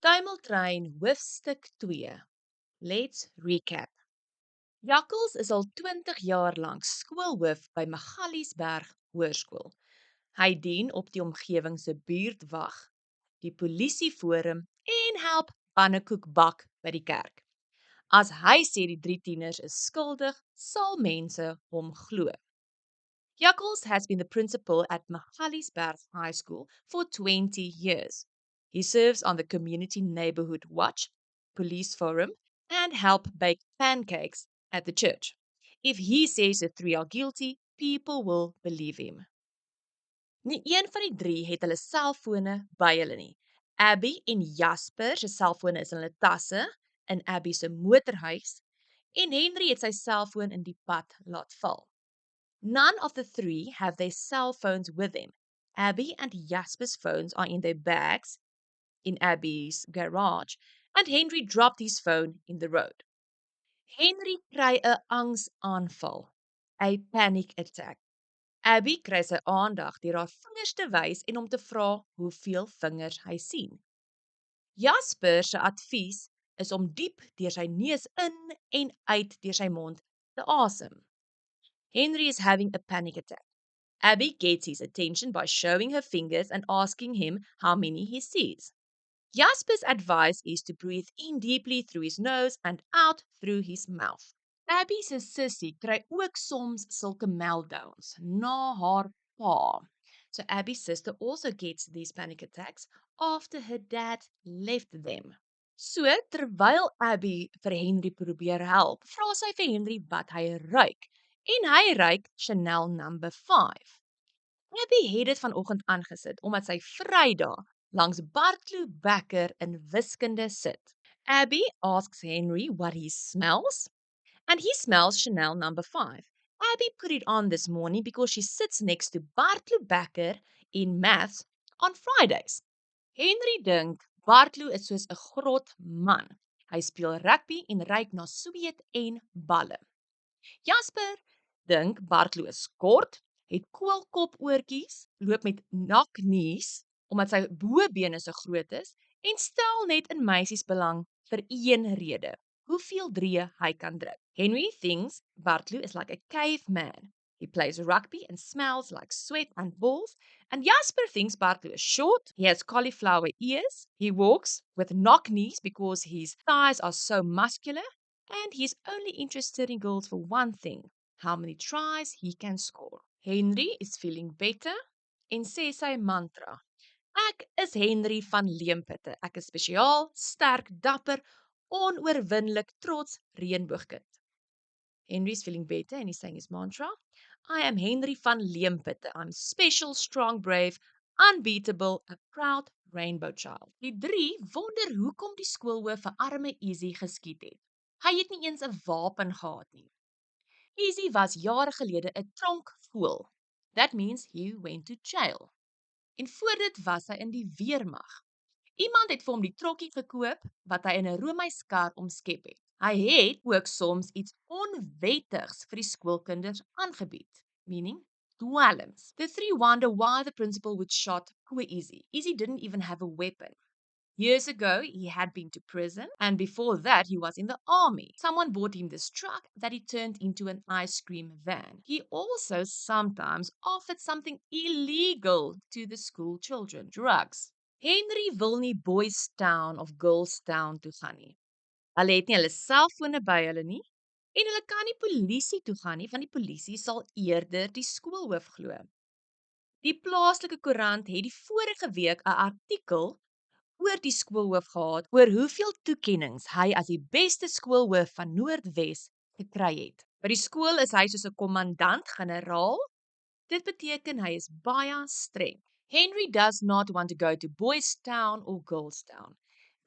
Tuimeltrein hoofstuk 2. Let's recap. Jakkels is al 20 jaar lank skoolhoof by Magaliesberg Hoërskool. Hy dien op die omgewing se buurtwag, die polisieforum en help pannekoek bak by die kerk. As hy sê die 3 tieners is skuldig, sal mense hom glo. Jakkels has been the principal at Magaliesberg High School for 20 years. He serves on the Community Neighborhood Watch, Police Forum, and help bake pancakes at the church. If he says the 3 are guilty, people will believe him. Nie een van die 3 het hulle selfone by hulle nie. Abby en Jasper se selfone is in hulle tasse, in Abby se motorhuis, en Henry het sy selfoon in die pad laat val. None of the 3 have their cell phones with them. Abby and Jasper's phones are in their bags in Abby's garage, and Henry dropped his phone in the road. Henry kry 'n angsaanval, 'n panic attack. Abby kry sy aandag deur haar vingers te wys en om te vra hoeveel vingers hy sien. Jasper se advies is om diep deur sy neus in en uit deur sy mond te asem. Henry is having a panic attack. Abby gets his attention by showing her fingers and asking him how many he sees. Jasper's advice is to breathe in deeply through his nose and out through his mouth. Abby se sussie kry ook soms sulke meltdowns na haar pa. So Abby's sister also gets these panic attacks after her dad left them. So terwyl Abby vir Henry probeer help, vra sy vir Henry wat hy ruik. En hy ruik Chanel No. 5. Abby het dit vanoggend aangesit omdat sy Vrydag langs Bartloo Becker in wiskunde sit. Abby asks Henry what he smells, and he smells Chanel No. 5. Abby put it on this morning because she sits next to Bartloo Becker in maths on Fridays. Henry dink Bartloo is soos 'n grot man. Hy speel rugby en ruik na sweet en balle. Jasper dink Bartloo is kort, het koolkopoortjies, loop met naknies omdat sy bobene so groot is en stel net in meisies belang vir een rede: hoeveel drieë hy kan druk. Henry thinks Bartloo is like a caveman. He plays rugby and smells like sweat and balls. And Jasper thinks Bartloo is short, he has cauliflower ears, he walks with knock-knees because his thighs are so muscular, and he's only interested in girls for one thing: how many tries he can score. Henry is feeling better en sê sy mantra: Ek is Henry van Leemputte. Ek is spesiaal, sterk, dapper, onoorwinnelik, trots, reënboogkind. Henry's feeling better and he's saying his mantra: I am Henry van Leemputte. I'm special, strong, brave, unbeatable, a proud rainbow child. Die 3 wonder hoekom die skoolhoof vir arme Easy geskiet het. Hy het nie eens 'n wapen gehad nie. Easy was jare gelede 'n tronkvoël. That means he went to jail. En voor dit was hy in die weermag. Iemand het vir hom die trokkie gekoop wat hy in 'n Romeins kar omskep het. Hy het ook soms iets onwettigs vir die skoolkinders aangebied, meaning dwelms. The 3 wonder why the principal would shot poor Easy. Easy didn't even have a weapon. Years ago, he had been to prison, and before that, he was in the army. Someone bought him this truck that he turned into an ice cream van. He also sometimes offered something illegal to the school children: drugs. Henry wil nie Boys Town of Girls Town toe gaan nie. Hulle het nie hulle selfone by hulle nie, en hulle kan nie polisie toe gaan nie, want die polisie sal eerder die skoolhoof glo. Die plaaslike koerant het die vorige week 'n artikel oor die skoolhoof gehad, oor hoeveel toekennings hy as die beste skoolhoof van Noordwes gekry het. By die skool is hy soos 'n kommandant-generaal. Dit beteken hy is baie streng. Henry does not want to go to Boys Town or Girls Town.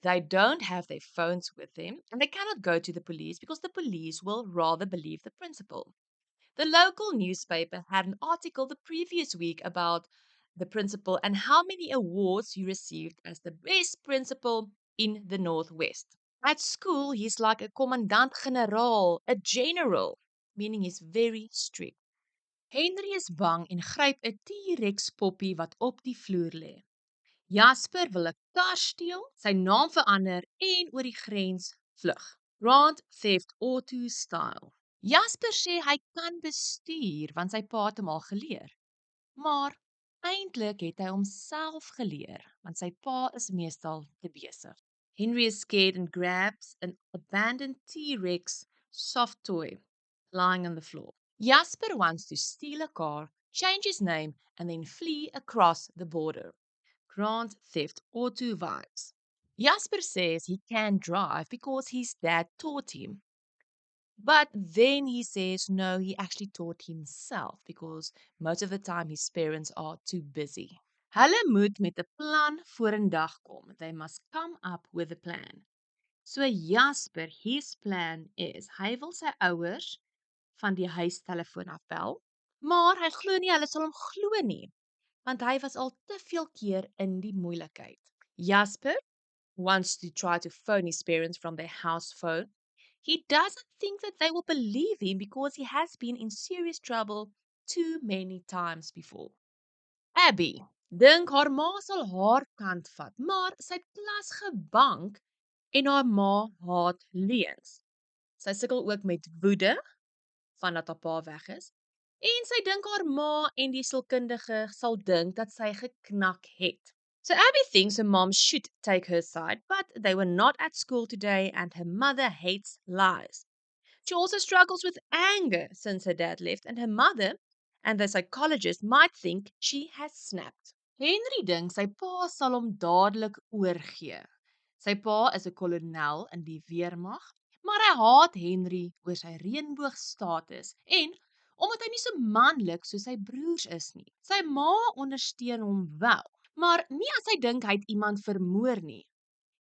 They don't have their phones with them, and they cannot go to the police because the police will rather believe the principal. The local newspaper had an article the previous week about the principal and how many awards he received as the best principal in the Northwest. At school, he's like a commandant-generaal, a general, meaning he's very strict. Henry is bang en gryp 'n T-Rex poppie wat op die vloer lê. Jasper wil 'n kar steel, sy naam verander en oor die grens vlug. Grand Theft Auto style. Jasper sê hy kan bestuur want sy pa het hom al geleer. Maar eintlik het hy homself geleer want sy pa is meestal te besig. Henry is scared and grabs an abandoned T-Rex soft toy lying on the floor. Jasper wants to steal a car, change his name, and then flee across the border. Grand Theft Auto vibes. Jasper says he can drive because his dad taught him. But then he says no, he actually taught himself because most of the time his parents are too busy. Hulle moet met 'n plan vorendag kom. They must come up with a plan. So Jasper, his plan is, hy wil sy ouers van die huistelefoon afbel, maar hy glo nie hulle sal hom glo nie, want hy was al te veel keer in die moeilikheid. Jasper wants to try to phone his parents from their house phone. He doesn't think that they will believe him because he has been in serious trouble too many times before. Abby dink haar ma sal haar kant vat, maar sy het klas gebank en haar ma haat leuns. Sy sukkel ook met woede vandat haar pa weg is. En sy dink haar ma en die sielkundige sal dink dat sy geknak het. So Abby thinks her mom should take her side, but they were not at school today and her mother hates lies. She also struggles with anger since her dad left, and her mother and the psychologist might think she has snapped. Henry dink sy pa sal hom dadelik oorgee. Sy pa is 'n kolonel in die weermag, maar hy haat Henry oor sy reënboogstatus en omdat hy nie so manlik soos sy broers is nie. Sy ma ondersteun hom wel, maar nie as hy dink hy het iemand vermoor nie.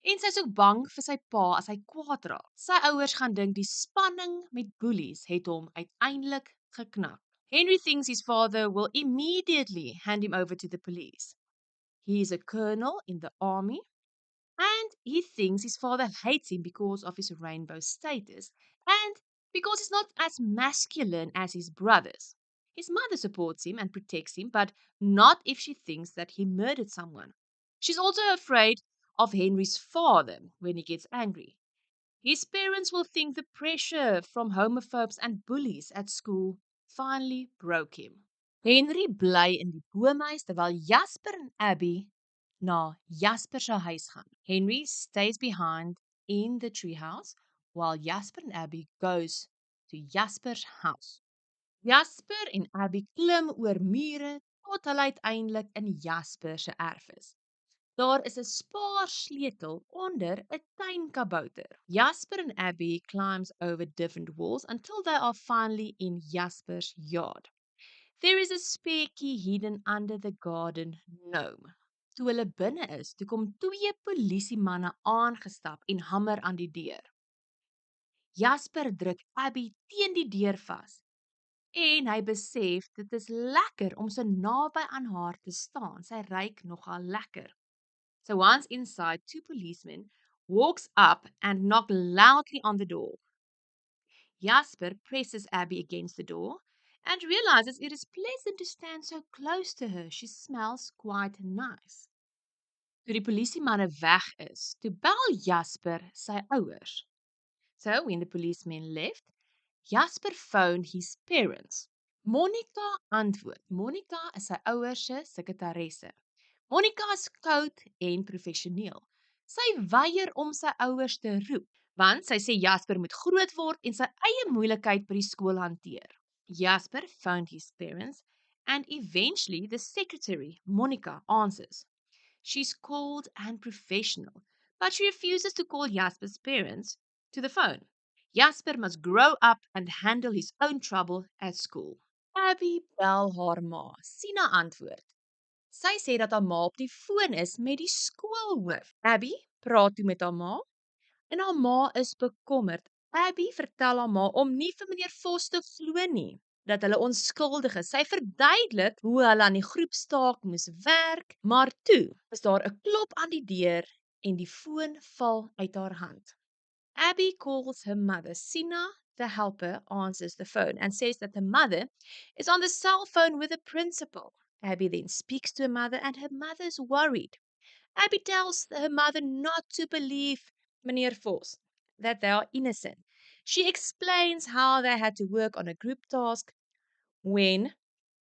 En sy is ook bang vir sy pa as hy kwaad raak. Sy ouers gaan dink die spanning met boelies het hom uiteindelik geknak. Henry thinks his father will immediately hand him over to the police. He is a colonel in the army, and he thinks his father hates him because of his rainbow status, and because he's not as masculine as his brothers. His mother supports him and protects him, but not if she thinks that he murdered someone. She's also afraid of Henry's father when he gets angry. His parents will think the pressure from homophobes and bullies at school finally broke him. Henry bly in die boomhuis terwyl Jasper en Abby na Jasper se huis gaan. Henry stays behind in the treehouse while Jasper and Abby goes to Jasper's house. Jasper en Abby klim oor mure tot hulle uiteindelik in Jasper se erf is. Daar is 'n spaarsleutel onder 'n tuinkabouter. Jasper and Abby climbs over different walls until they are finally in Jasper's yard. There is a spare key hidden under the garden gnome. Toe hulle binne is, toe kom 2 polisiemanne aangestap en hamer aan die deur. Jasper druk Abby teen die deur vas en hy besef dit is lekker om so naby aan haar te staan. Sy ruik nogal lekker. So once inside, 2 policemen walks up and knock loudly on the door. Jasper presses Abby against the door and realizes it is pleasant to stand so close to her. She smells quite nice. Toe die polisiemanne weg is, toe bel Jasper sy ouers. So when the policemen left, Jasper phoned his parents. Monica antwoord. Monica is sy ouers se sekretaresse. Monica is koud en professioneel. Sy weier om sy ouers te roep, want sy sê Jasper moet groot word en sy eie moeilikheid by die skool hanteer. Jasper phoned his parents and eventually the secretary, Monica, answers. She's cold and professional, but she refuses to call Jasper's parents to the phone. Jasper must grow up and handle his own trouble at school. Abby bel haar ma. Sina antwoord. Sy sê dat haar ma op die foon is met die skoolhoof. Abby praat toe met haar ma en haar ma is bekommerd. Abby vertel haar ma om nie vir meneer Vos te glo nie, dat hulle onskuldig is. Sy verduidelik hoe hulle aan die groepstaak moes werk, maar toe is daar 'n klop aan die deur en die foon val uit haar hand. Abby calls her mother. Sina, the helper, answers the phone and says that her mother is on the cell phone with the principal. Abby then speaks to her mother and her mother is worried. Abby tells her mother not to believe Meneer Vos, that they are innocent. She explains how they had to work on a group task when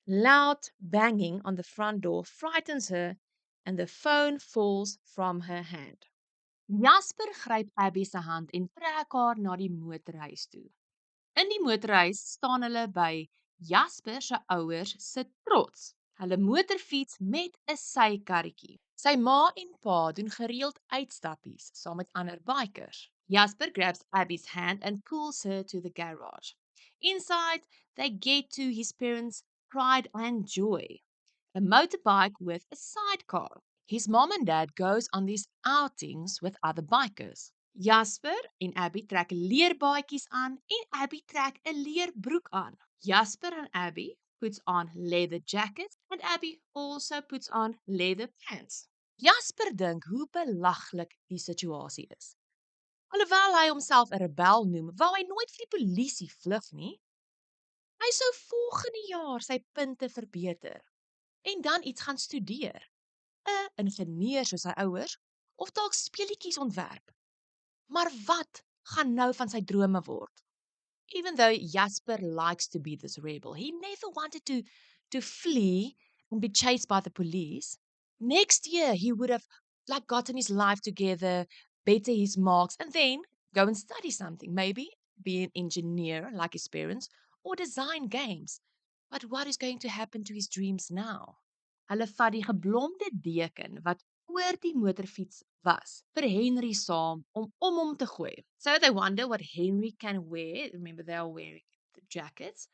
loud banging on the front door frightens her and the phone falls from her hand. Jasper gryp Abby se hand en trek haar na die motorhuis toe. In die motorhuis staan hulle by Jasper se ouers se trots. Hulle motorfiets met 'n sykarretjie. Sy ma en pa doen gereeld uitstappies saam met ander bikers. Jasper grabs Abby's hand and pulls her to the garage. Inside, they get to his parents' pride and joy, a motorbike with a sidecar. His mom and dad goes on these outings with other bikers. Jasper en Abby trek leerbaadjies aan en Abby trek 'n leerbroek aan. Jasper and Abby puts on leather jackets and Abby also puts on leather pants. Jasper dink hoe belaglik die situasie is. Alhoewel hy homself 'n rebel noem, wou hy nooit vir die polisie vlug nie. Hy sou volgende jaar sy punte verbeter en dan iets gaan studeer. 'n Ingenieur soos sy ouers of dalk speletjies ontwerp. Maar wat gaan nou van sy drome word? Even though Jasper likes to be this rebel, he never wanted to flee and be chased by the police. Next year, he would have like gotten his life together, better his marks, and then go and study something. Maybe be an engineer like his parents, or design games. But what is going to happen to his dreams now? Hulle vat die geblomde deken wat oor die motorfiets was vir Henry saam om hom te gooi. So they wonder what Henry can wear. Remember, they are wearing the jackets.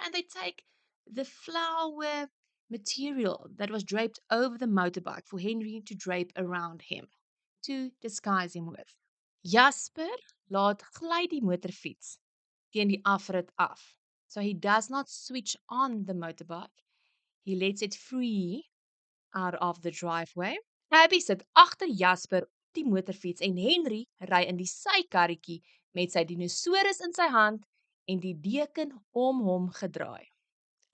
And they take the flower material that was draped over the motorbike for Henry to drape around him to disguise him with. Jasper laat gly die motorfiets teen die afrit af. So he does not switch on the motorbike. He lets it free out of the driveway. Abby sit agter Jasper op die motorfiets en Henry ry in die sykarretjie met sy dinosaurus in sy hand en die deken om hom gedraai.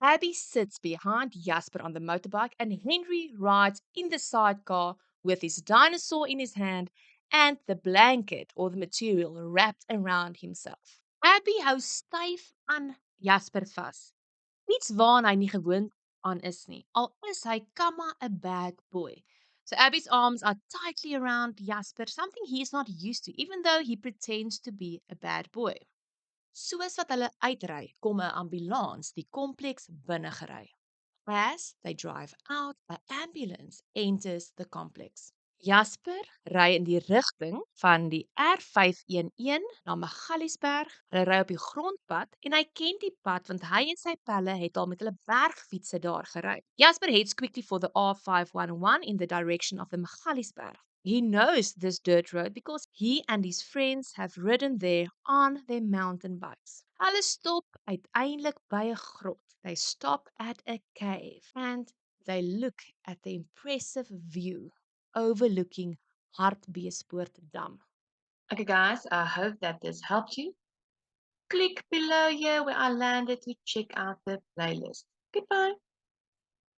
Abby sits behind Jasper on the motorbike and Henry rides in the sidecar with his dinosaur in his hand and the blanket or the material wrapped around himself. Abby hou styf aan Jasper vas. Iets waaraan hy nie gewoond aan is nie. Al is hy kamma 'n bad boy. So Abby's arms are tightly around Jasper, something he is not used to, even though he pretends to be a bad boy. Soos wat hulle uitry, kom 'n ambulans die kompleks binne gery. As they drive out, an ambulance enters the complex. Jasper ry in die rigting van die R511 na Magaliesberg. Hulle ry op die grondpad en hy ken die pad want hy en sy pelle het al met hulle bergfietsse daar gery. Jasper heads quickly for the R511 in the direction of the Magaliesberg. He knows this dirt road because he and his friends have ridden there on their mountain bikes. Hulle stop uiteindelik by 'n grot. They stop at a cave and they look at the impressive view overlooking Hartbeespoort Dam. Okay, guys, I hope that this helped you. Click below here where I landed to check out the playlist. Goodbye.